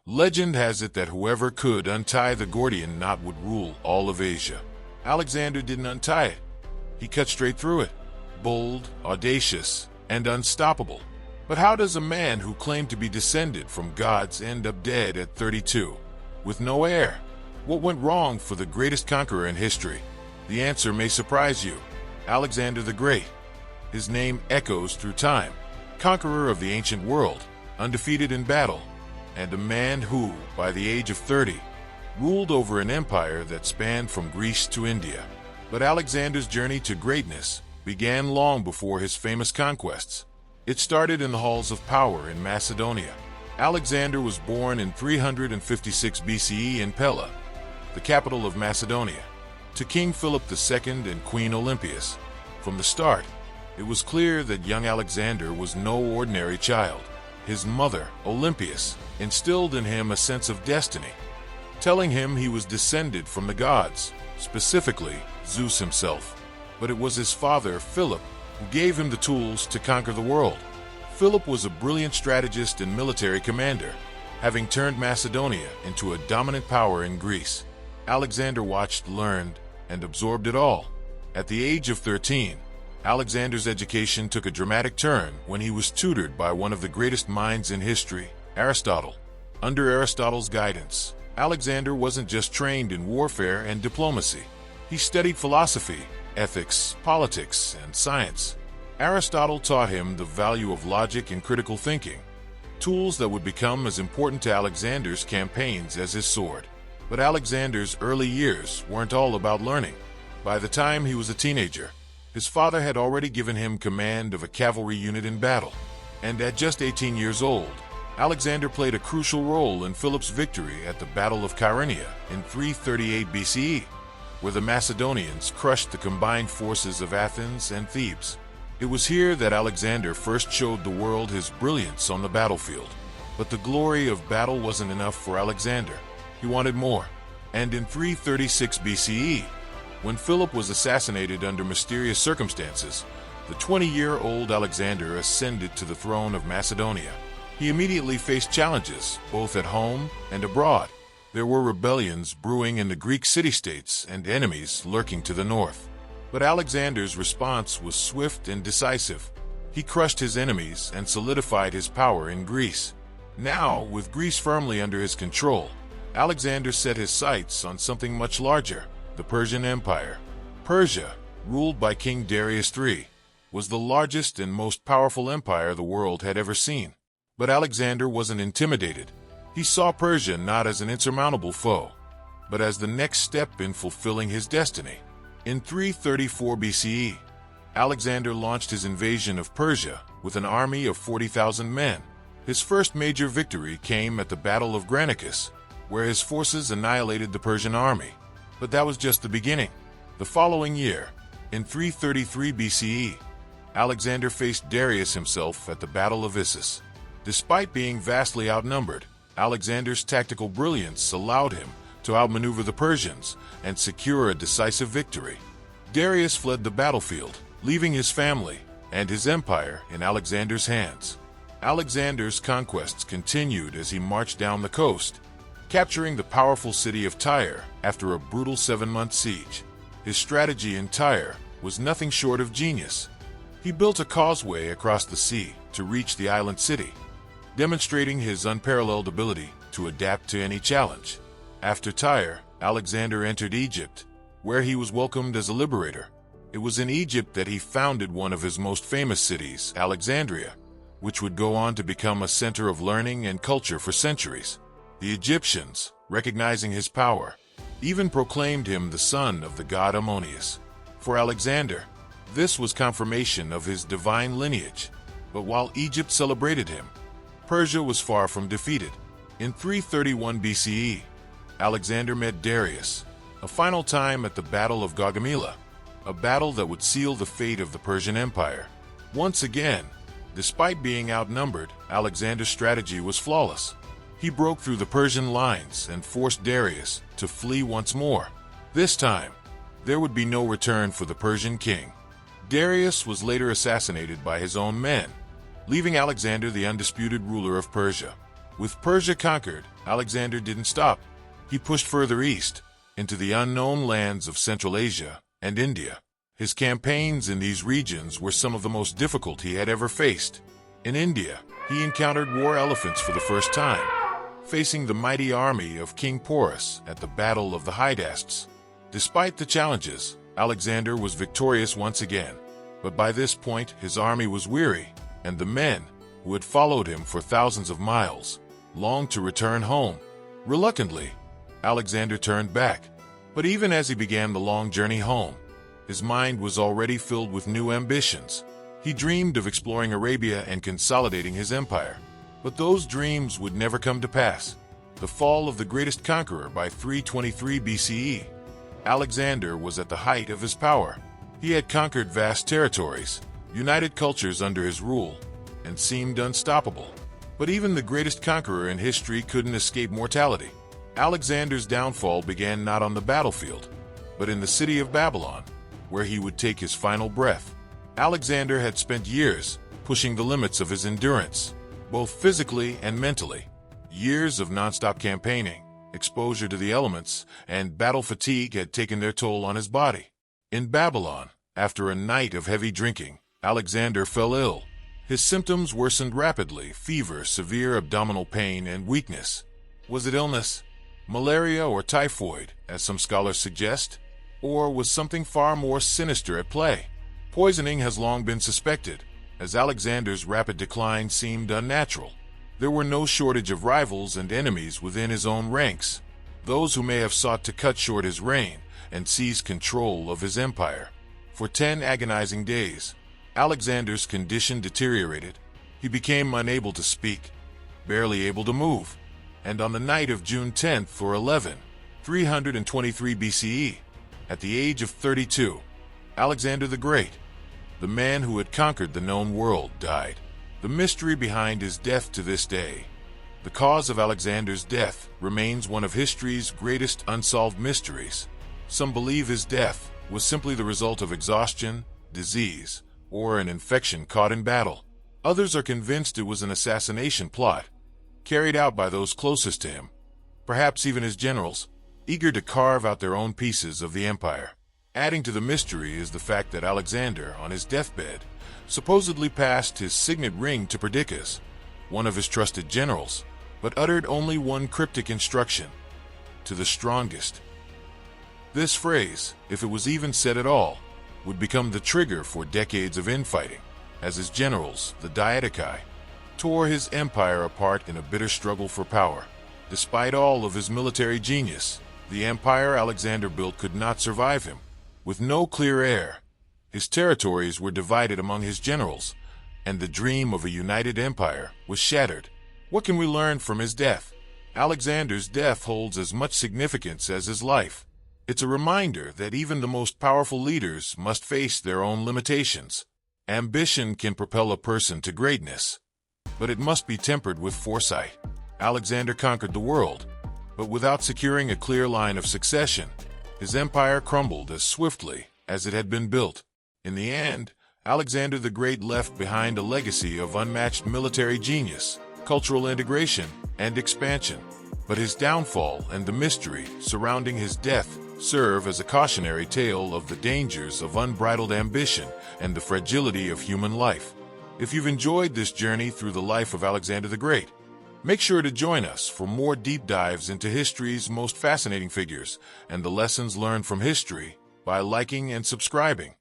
Legend has it that whoever could untie the Gordian knot would rule all of Asia. Alexander didn't untie it. He cut straight through it, bold, audacious, and unstoppable. But how does a man who claimed to be descended from gods end up dead at 32, with no heir? What went wrong for the greatest conqueror in history? The answer may surprise you. Alexander the Great. His name echoes through time. Conqueror of the ancient world, undefeated in battle, and a man who, by the age of 30, ruled over an empire that spanned from Greece to India. But Alexander's journey to greatness began long before his famous conquests. It started in the halls of power in Macedonia. Alexander was born in 356 BCE in Pella, the capital of Macedonia, to King Philip II and Queen Olympias. From the start, it was clear that young Alexander was no ordinary child. His mother, Olympias, instilled in him a sense of destiny, telling him he was descended from the gods, specifically Zeus himself. But it was his father, Philip, who gave him the tools to conquer the world. Philip was a brilliant strategist and military commander, having turned Macedonia into a dominant power in Greece. Alexander watched, learned, and absorbed it all. At the age of 13, Alexander's education took a dramatic turn when he was tutored by one of the greatest minds in history, Aristotle. Under Aristotle's guidance, Alexander wasn't just trained in warfare and diplomacy. He studied philosophy, ethics, politics, and science. Aristotle taught him the value of logic and critical thinking, tools that would become as important to Alexander's campaigns as his sword. But Alexander's early years weren't all about learning. By the time he was a teenager, his father had already given him command of a cavalry unit in battle. And at just 18 years old, Alexander played a crucial role in Philip's victory at the Battle of Chaeronea in 338 BCE, where the Macedonians crushed the combined forces of Athens and Thebes. It was here that Alexander first showed the world his brilliance on the battlefield. But the glory of battle wasn't enough for Alexander. He wanted more. And in 336 BCE, when Philip was assassinated under mysterious circumstances, the 20-year-old Alexander ascended to the throne of Macedonia. He immediately faced challenges, both at home and abroad. There were rebellions brewing in the Greek city-states and enemies lurking to the north. But Alexander's response was swift and decisive. He crushed his enemies and solidified his power in Greece. Now, with Greece firmly under his control, Alexander set his sights on something much larger: the Persian Empire. Persia, ruled by King Darius III, was the largest and most powerful empire the world had ever seen. But Alexander wasn't intimidated. He saw Persia not as an insurmountable foe, but as the next step in fulfilling his destiny. In 334 BCE, Alexander launched his invasion of Persia with an army of 40,000 men. His first major victory came at the Battle of Granicus, where his forces annihilated the Persian army. But that was just the beginning. The following year, in 333 BCE, Alexander faced Darius himself at the Battle of Issus. Despite being vastly outnumbered, Alexander's tactical brilliance allowed him to outmaneuver the Persians and secure a decisive victory. Darius fled the battlefield, leaving his family and his empire in Alexander's hands. Alexander's conquests continued as he marched down the coast, capturing the powerful city of Tyre after a brutal 7-month siege. His strategy in Tyre was nothing short of genius. He built a causeway across the sea to reach the island city, demonstrating his unparalleled ability to adapt to any challenge. After Tyre, Alexander entered Egypt, where he was welcomed as a liberator. It was in Egypt that he founded one of his most famous cities, Alexandria, which would go on to become a center of learning and culture for centuries. The Egyptians, recognizing his power, even proclaimed him the son of the god Ammonius. For Alexander, this was confirmation of his divine lineage. But while Egypt celebrated him, Persia was far from defeated. In 331 BCE, Alexander met Darius, a final time at the Battle of Gaugamela, a battle that would seal the fate of the Persian Empire. Once again, despite being outnumbered, Alexander's strategy was flawless. He broke through the Persian lines and forced Darius to flee once more. This time, there would be no return for the Persian king. Darius was later assassinated by his own men, leaving Alexander the undisputed ruler of Persia. With Persia conquered, Alexander didn't stop. He pushed further east, into the unknown lands of Central Asia and India. His campaigns in these regions were some of the most difficult he had ever faced. In India, he encountered war elephants for the first time, facing the mighty army of King Porus at the Battle of the Hydaspes. Despite the challenges, Alexander was victorious once again. But by this point, his army was weary, and the men, who had followed him for thousands of miles, longed to return home. Reluctantly, Alexander turned back. But even as he began the long journey home, his mind was already filled with new ambitions. He dreamed of exploring Arabia and consolidating his empire. But those dreams would never come to pass. The fall of the greatest conqueror by 323 BCE. Alexander was at the height of his power. He had conquered vast territories, united cultures under his rule, and seemed unstoppable. But even the greatest conqueror in history couldn't escape mortality. Alexander's downfall began not on the battlefield, but in the city of Babylon, where he would take his final breath. Alexander had spent years pushing the limits of his endurance, both physically and mentally. Years of nonstop campaigning, exposure to the elements, and battle fatigue had taken their toll on his body. In Babylon, after a night of heavy drinking, Alexander fell ill. His symptoms worsened rapidly: fever, severe abdominal pain, and weakness. Was it illness? Malaria or typhoid, as some scholars suggest? Or was something far more sinister at play? Poisoning has long been suspected, as Alexander's rapid decline seemed unnatural. There were no shortage of rivals and enemies within his own ranks, those who may have sought to cut short his reign and seize control of his empire. For 10 agonizing days, Alexander's condition deteriorated. He became unable to speak, barely able to move. And on the night of June 10th or 11, 323 BCE, at the age of 32, Alexander the Great, the man who had conquered the known world, died. The mystery behind his death to this day. The cause of Alexander's death remains one of history's greatest unsolved mysteries. Some believe his death was simply the result of exhaustion, disease, or an infection caught in battle. Others are convinced it was an assassination plot, carried out by those closest to him, perhaps even his generals, eager to carve out their own pieces of the empire. Adding to the mystery is the fact that Alexander, on his deathbed, supposedly passed his signet ring to Perdiccas, one of his trusted generals, but uttered only one cryptic instruction: to the strongest. This phrase, if it was even said at all, would become the trigger for decades of infighting, as his generals, the Diadochi, tore his empire apart in a bitter struggle for power. Despite all of his military genius, the empire Alexander built could not survive him. With no clear heir, his territories were divided among his generals, and the dream of a united empire was shattered. What can we learn from his death? Alexander's death holds as much significance as his life. It's a reminder that even the most powerful leaders must face their own limitations. Ambition can propel a person to greatness, but it must be tempered with foresight. Alexander conquered the world, but without securing a clear line of succession, his empire crumbled as swiftly as it had been built. In the end, Alexander the Great left behind a legacy of unmatched military genius, cultural integration, and expansion. But his downfall and the mystery surrounding his death serve as a cautionary tale of the dangers of unbridled ambition and the fragility of human life. If you've enjoyed this journey through the life of Alexander the Great, make sure to join us for more deep dives into history's most fascinating figures and the lessons learned from history by liking and subscribing.